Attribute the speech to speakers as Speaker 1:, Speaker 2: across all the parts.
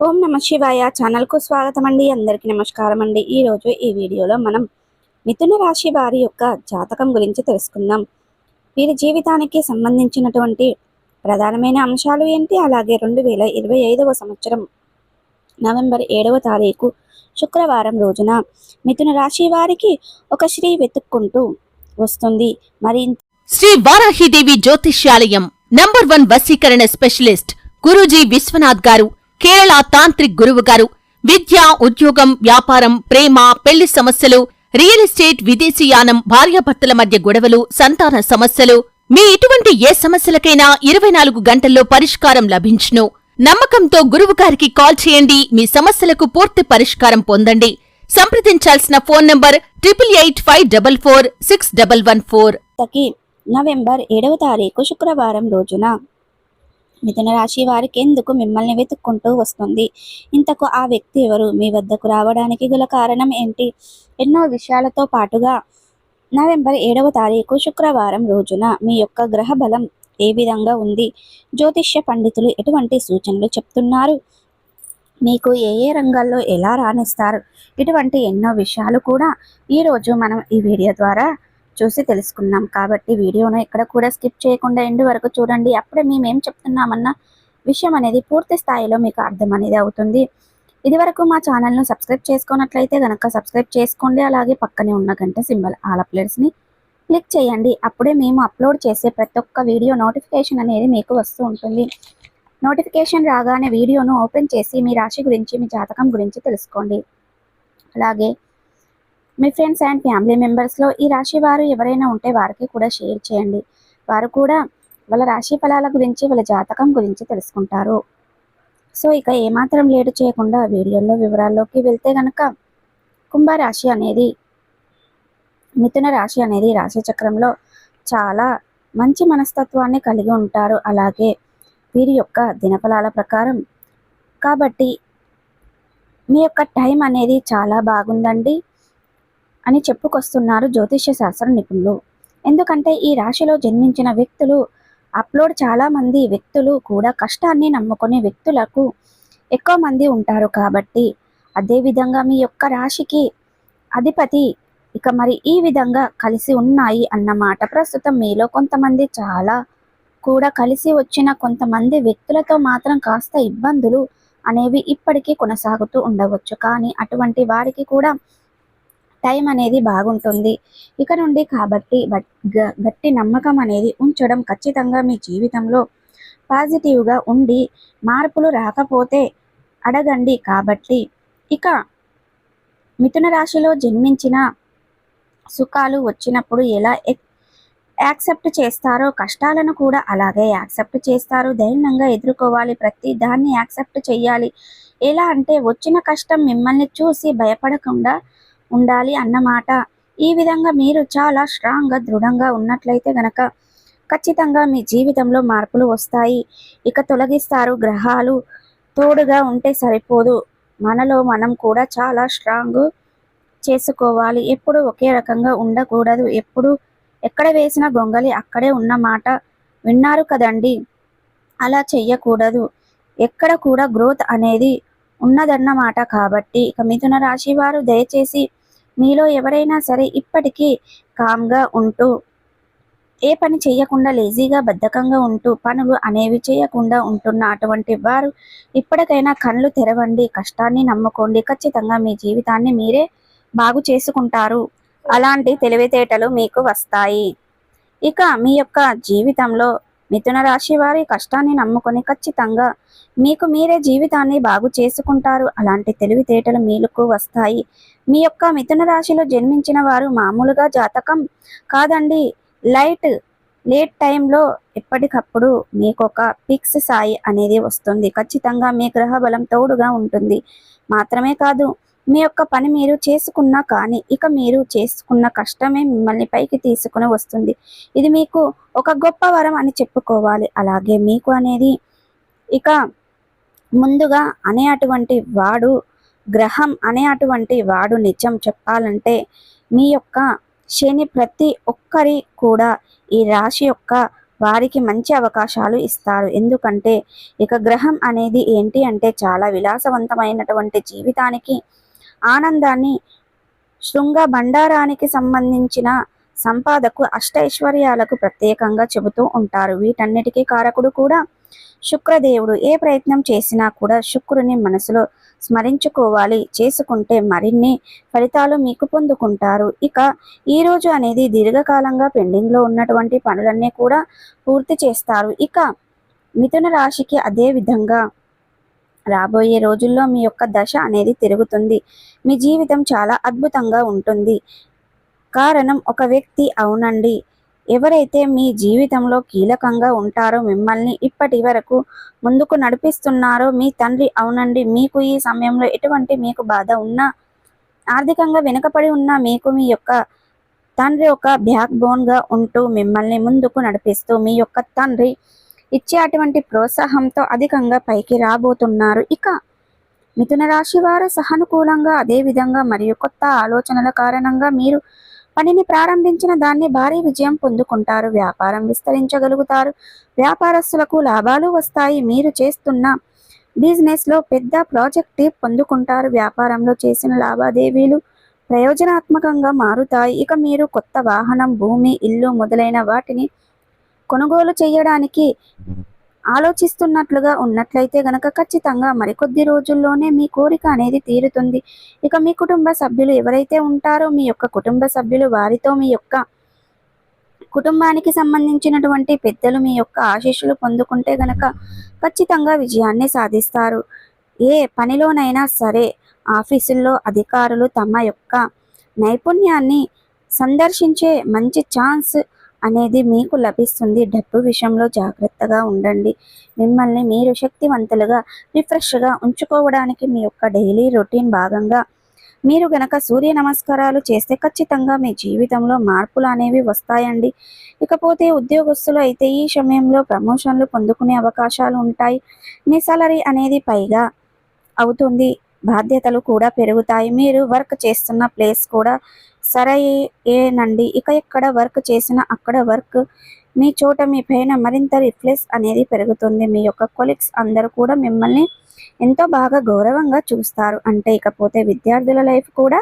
Speaker 1: ఓం నమ శివాయ ఛానల్కు స్వాగతం అండి. అందరికీ నమస్కారం అండి. ఈరోజు ఈ వీడియోలో మనం మిథున రాశి వారి యొక్క జాతకం గురించి తెలుసుకుందాం. వీరి జీవితానికి సంబంధించినటువంటి ప్రధానమైన అంశాలు ఏంటి, అలాగే 2025వ సంవత్సరం నవంబర్ 7వ తారీఖు శుక్రవారం రోజున మిథున రాశి వారికి ఒక శ్రీ వెతుక్కుంటూ వస్తుంది. మరి
Speaker 2: శ్రీ వారాహిదేవి జ్యోతిష్యాలయం నంబర్ 1 వశీకరణ స్పెషలిస్ట్ గురూజీ విశ్వనాథ్ గారు, కేరళ తాంత్రిక్ గురువు గారు. విద్య, ఉద్యోగం, వ్యాపారం, ప్రేమ, పెళ్లి సమస్యలు, రియల్ ఎస్టేట్, విదేశీయానం, భార్యాభర్తల మధ్య గొడవలు, సంతాన సమస్యలు, మీ ఇటువంటి ఏ సమస్యలకైనా 24 గంటల్లో పరిష్కారం లభించును. నమ్మకంతో గురువుగారికి కాల్ చేయండి. మీ సమస్యలకు పూర్తి పరిష్కారం పొందండి. సంప్రదించాల్సిన ఫోన్ నంబర్ 8885446114.
Speaker 1: నవంబర్ 7వ తారీఖు శుక్రవారం రోజున మిథున రాశి వారికి ఎందుకు మిమ్మల్ని వెతుక్కుంటూ వస్తుంది? ఇంతకు ఆ వ్యక్తి ఎవరు? మీ వద్దకు రావడానికి గల కారణం ఏంటి? ఎన్నో విషయాలతో పాటుగా నవంబర్ 7వ తారీఖు శుక్రవారం రోజున మీ యొక్క గ్రహ బలం ఏ విధంగా ఉంది, జ్యోతిష్య పండితులు ఎటువంటి సూచనలు చెప్తున్నారు, మీకు ఏ ఏ రంగాల్లో ఎలా రాణిస్తారు, ఇటువంటి ఎన్నో విషయాలు కూడా ఈరోజు మనం ఈ వీడియో ద్వారా చూసి తెలుసుకున్నాం. కాబట్టి వీడియోను ఎక్కడ కూడా స్కిప్ చేయకుండా ఎండ్ వరకు చూడండి. అప్పుడే మేమేం చెప్తున్నామన్న విషయం అనేది పూర్తి స్థాయిలో మీకు అర్థం అనేది అవుతుంది. ఇదివరకు మా ఛానల్ను సబ్స్క్రైబ్ చేసుకున్నట్లయితే కనుక సబ్స్క్రైబ్ చేసుకోండి. అలాగే పక్కనే ఉన్న గంట సింబల్ ఆల్ అప్డేట్స్ని క్లిక్ చేయండి. అప్పుడే మేము అప్లోడ్ చేసే ప్రతి ఒక్క వీడియో నోటిఫికేషన్ అనేది మీకు వస్తూ ఉంటుంది. నోటిఫికేషన్ రాగానే వీడియోను ఓపెన్ చేసి మీ రాశి గురించి, మీ జాతకం గురించి తెలుసుకోండి. అలాగే మీ ఫ్రెండ్స్ అండ్ ఫ్యామిలీ మెంబర్స్లో ఈ రాశి వారు ఎవరైనా ఉంటే వారికి కూడా షేర్ చేయండి. వారు కూడా వాళ్ళ రాశి ఫలాల గురించి, వాళ్ళ జాతకం గురించి తెలుసుకుంటారు. సో ఇక ఏమాత్రం లేట్ చేయకుండా వీడియోలో వివరాల్లోకి వెళ్తే కనుక కుంభరాశి అనేది, మిథున రాశి అనేది రాశి చక్రంలో చాలా మంచి మనస్తత్వాన్ని కలిగి ఉంటారు. అలాగే వీరి యొక్క దినఫలాల ప్రకారం కాబట్టి మీ యొక్క టైం అనేది చాలా బాగుందండి అని చెప్పుకొస్తున్నారు జ్యోతిష్య శాస్త్ర నిపుణులు. ఎందుకంటే ఈ రాశిలో జన్మించిన వ్యక్తులు చాలా మంది వ్యక్తులు కూడా కష్టాన్ని నమ్ముకునే వ్యక్తులకు ఎక్కువ మంది ఉంటారు. కాబట్టి అదేవిధంగా మీ యొక్క రాశికి అధిపతి ఇక మరి ఈ విధంగా కలిసి ఉన్నాయి అన్నమాట. ప్రస్తుతం మీలో కొంతమంది చాలా కూడా కలిసి వచ్చిన కొంతమంది వ్యక్తులతో మాత్రం కాస్త ఇబ్బందులు అనేవి ఇప్పటికీ కొనసాగుతూ ఉండవచ్చు. కానీ అటువంటి వారికి కూడా టైం అనేది బాగుంటుంది ఇక నుండి. కాబట్టి గట్టి నమ్మకం అనేది ఉంచడం ఖచ్చితంగా మీ జీవితంలో పాజిటివ్గా ఉండి, మార్పులు రాకపోతే అడగండి. కాబట్టి ఇక మిథున రాశిలో జన్మించిన సుఖాలు వచ్చినప్పుడు ఎలా యాక్సెప్ట్ చేస్తారో, కష్టాలను కూడా అలాగే యాక్సెప్ట్ చేస్తారు. ధైర్యంగా ఎదుర్కోవాలి, ప్రతి దాన్ని యాక్సెప్ట్ చేయాలి. ఎలా అంటే వచ్చిన కష్టం మిమ్మల్ని చూసి భయపడకుండా ఉండాలి అన్నమాట. ఈ విధంగా మీరు చాలా స్ట్రాంగ్గా, దృఢంగా ఉన్నట్లయితే గనక ఖచ్చితంగా మీ జీవితంలో మార్పులు వస్తాయి. ఇక తొలగిస్తారు. గ్రహాలు తోడుగా ఉంటే సరిపోదు, మనలో మనం కూడా చాలా స్ట్రాంగ్ చేసుకోవాలి. ఎప్పుడు ఒకే రకంగా ఉండకూడదు. ఎప్పుడు ఎక్కడ వేసిన గొంగలి అక్కడే ఉన్నమాట విన్నారు కదండి. అలా చెయ్యకూడదు. ఎక్కడ కూడా గ్రోత్ అనేది ఉన్నదన్నమాట. కాబట్టి ఇక మిథున రాశి వారు దయచేసి మీలో ఎవరైనా సరే ఇప్పటికీ కామ్గా ఉంటూ, ఏ పని చేయకుండా లేజీగా బద్ధకంగా ఉంటూ, పనులు అనేవి చేయకుండా ఉంటున్న అటువంటి వారు ఇప్పటికైనా కళ్ళు తెరవండి, కష్టాన్ని నమ్ముకోండి. ఖచ్చితంగా మీ జీవితాన్ని మీరే బాగు చేసుకుంటారు. అలాంటి తెలివితేటలు మీకు వస్తాయి. ఇక మీ యొక్క జీవితంలో మిథున రాశి వారి కష్టాన్ని నమ్ముకొని ఖచ్చితంగా మీకు మీరే జీవితాన్ని బాగు చేసుకుంటారు. అలాంటి తెలివితేటలు మీకు వస్తాయి. మీ యొక్క మిథున రాశిలో జన్మించిన వారు మామూలుగా జాతకం కాదండి. లేట్ టైంలో ఎప్పటికప్పుడు మీకు ఒక ఫిక్స్ స్థాయి అనేది వస్తుంది. ఖచ్చితంగా మీ గ్రహ బలం తోడుగా ఉంటుంది. మాత్రమే కాదు, మీ యొక్క పని మీరు చేసుకున్నా కానీ ఇక మీరు చేసుకున్న కష్టమే మిమ్మల్ని పైకి తీసుకుని వస్తుంది. ఇది మీకు ఒక గొప్ప వరం అని చెప్పుకోవాలి. అలాగే మీకు అనేది ఇక ముందుగా అనే అటువంటి వాడు, గ్రహం అనే అటువంటి వాడు నిజం చెప్పాలంటే మీ యొక్క శని ప్రతి ఒక్కరి కూడా ఈ రాశి యొక్క వారికి మంచి అవకాశాలు ఇస్తారు. ఎందుకంటే ఇక గ్రహం అనేది ఏంటి అంటే చాలా విలాసవంతమైనటువంటి జీవితానికి, ఆనందాన్ని, శృంగ బండారానికి సంబంధించిన సంపాదకు, అష్టైశ్వర్యాలకు ప్రత్యేకంగా చెబుతూ ఉంటారు. వీటన్నిటికీ కారకుడు కూడా శుక్రదేవుడు. ఏ ప్రయత్నం చేసినా కూడా శుక్రుని మనసులో స్మరించుకోవాలి. చేసుకుంటే మరిన్ని ఫలితాలు మీకు పొందుకుంటారు. ఇక ఈ రోజు అనేది దీర్ఘకాలంగా పెండింగ్లో ఉన్నటువంటి పనులన్నీ కూడా పూర్తి చేస్తారు. ఇక మిథున రాశికి అదే విధంగా రాబోయే రోజుల్లో మీ యొక్క దశ అనేది తిరుగుతుంది. మీ జీవితం చాలా అద్భుతంగా ఉంటుంది. కారణం ఒక వ్యక్తి, అవునండి, ఎవరైతే మీ జీవితంలో కీలకంగా ఉంటారో, మిమ్మల్ని ఇప్పటి వరకు ముందుకు నడిపిస్తున్నారో మీ తండ్రి. అవునండి, మీకు ఈ సమయంలో ఎటువంటి మీకు బాధ ఉన్నా, ఆర్థికంగా వెనుకపడి ఉన్నా, మీకు మీ యొక్క తండ్రి ఒక బ్యాక్ బోన్గా ఉంటూ మిమ్మల్ని ముందుకు నడిపిస్తూ మీ యొక్క తండ్రి ఇచ్చే అటువంటి ప్రోత్సాహంతో అధికంగా పైకి రాబోతున్నారు. ఇక మిథున రాశి వారు సహానుకూలంగా, అదేవిధంగా మరియు కొత్త ఆలోచనల కారణంగా మీరు పనిని ప్రారంభించిన దాన్ని భారీ విజయం పొందుకుంటారు. వ్యాపారం విస్తరించగలుగుతారు. వ్యాపారస్తులకు లాభాలు వస్తాయి. మీరు చేస్తున్న బిజినెస్లో పెద్ద ప్రాజెక్ట్ పొందుకుంటారు. వ్యాపారంలో చేసిన లావాదేవీలు ప్రయోజనాత్మకంగా మారుతాయి. ఇక మీరు కొత్త వాహనం, భూమి, ఇల్లు మొదలైన వాటిని కొనుగోలు చేయడానికి ఆలోచిస్తున్నట్లుగా ఉన్నట్లయితే గనక ఖచ్చితంగా మరికొద్ది రోజుల్లోనే మీ కోరిక అనేది తీరుతుంది. ఇక మీ కుటుంబ సభ్యులు ఎవరైతే ఉంటారో, మీ యొక్క కుటుంబ సభ్యులు, వారితో మీ యొక్క కుటుంబానికి సంబంధించినటువంటి పెద్దలు మీ యొక్క ఆశీస్సులు పొందుకుంటే గనక ఖచ్చితంగా విజయాన్ని సాధిస్తారు. ఏ పనిలోనైనా సరే ఆఫీసుల్లో అధికారులు తమ యొక్క నైపుణ్యాన్ని సందర్శించే మంచి ఛాన్స్ అనేది మీకు లభిస్తుంది. డబ్బు విషయంలో జాగ్రత్తగా ఉండండి. మిమ్మల్ని మీరు శక్తివంతులుగా, రిఫ్రెష్గా ఉంచుకోవడానికి మీ యొక్క డైలీ రొటీన్ భాగంగా మీరు గనక సూర్య నమస్కారాలు చేస్తే ఖచ్చితంగా మీ జీవితంలో మార్పులు అనేవి వస్తాయండి. ఇకపోతే ఉద్యోగస్తులు అయితే ఈ సమయంలో ప్రమోషన్లు పొందుకునే అవకాశాలు ఉంటాయి. మీ సాలరీ అనేది పైగా అవుతుంది. బాధ్యతలు కూడా పెరుగుతాయి. మీరు వర్క్ చేస్తున్న ప్లేస్ కూడా సరేనండి. ఇక ఎక్కడ వర్క్ చేసినా అక్కడ వర్క్ మీ చోట మీ పైన మరింత రిఫ్లెక్స్ అనేది పెరుగుతుంది. మీ యొక్క కొలీగ్స్ అందరూ కూడా మిమ్మల్ని ఎంతో బాగా గౌరవంగా చూస్తారు. అంటే ఇకపోతే విద్యార్థుల లైఫ్ కూడా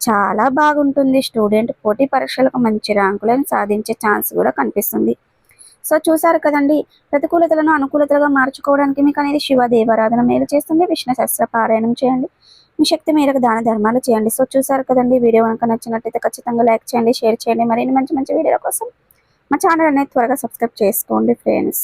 Speaker 1: చాలా బాగుంటుంది. స్టూడెంట్ పోటీ పరీక్షలకు మంచి ర్యాంకులను సాధించే ఛాన్స్ కూడా కనిపిస్తుంది. సో చూసారు కదండి, ప్రతికూలతలను అనుకూలతలుగా మార్చుకోవడానికి మీకు అనేది శివ దేవారాధన మేలు చేస్తుంది. విష్ణు సహస్ర పారాయణం చేయండి. మీ శక్తి మేరకు దాన ధర్మాలు చేయండి. సో చూసారు కదండి, వీడియో కనుక నచ్చినట్లయితే ఖచ్చితంగా లైక్ చేయండి, షేర్ చేయండి. మరిన్ని మంచి మంచి వీడియోల కోసం మా ఛానల్ అనేది త్వరగా సబ్స్క్రైబ్ చేసుకోండి ఫ్రెండ్స్.